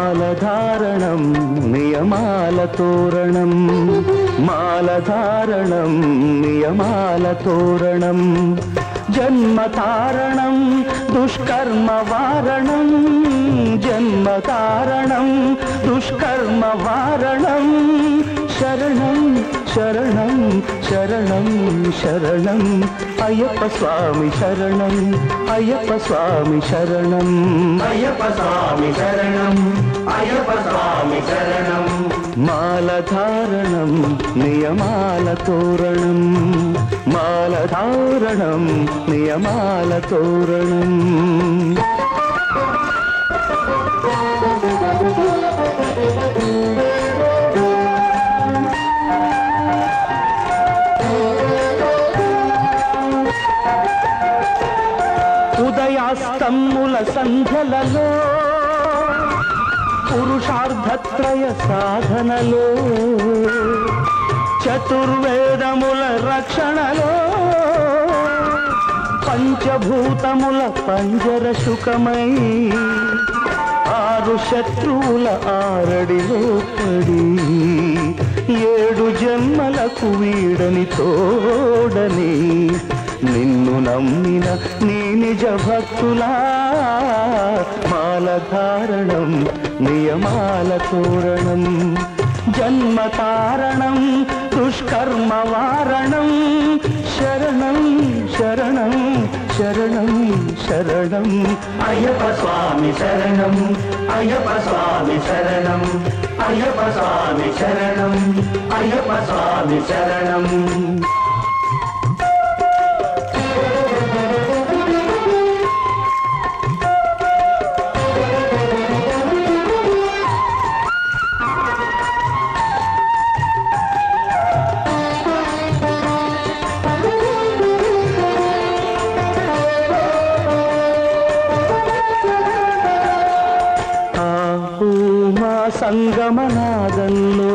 మాలధారణం నియమాల తోరణం మాలధారణం నియమాల తోరణం జన్మతారణం దుష్కర్మ వారణం జన్మతారణం దుష్కర్మ వారణం శరణం శరణం శరణం శరణం అయ్యప్ప స్వామి శరణం అయ్యప్ప స్వామి శరణం అయ్యప్ప స్వామి శరణం అయ్యప్ప స్వామి శరణం మాలధారణం నియమాల తోరణం మాలధారణం నియమాల తోరణం ఉదయాస్తమ్ముల సంధ్యలలో పురుషార్థత్రయ సాధనలో చతుర్వేదముల రక్షణలో పంచభూతముల పంజర శుకమై ఆరు శత్రువుల ఆరడిలో పడి 7 జన్మలకు వీడని తోడని నిన్ను నమ్మిన నీ నిజ భక్తులా మాలధారణం నియమాల తోరణం జన్మతారణం దుష్కర్మ వారణం శరణం శరణం శరణం శరణం అయ్యప్ప స్వామి శరణం అయ్యప్ప స్వామి శరణం అయ్యప్ప స్వామి శరణం అయ్యప్ప స్వామి శరణం సంగమనాదంలో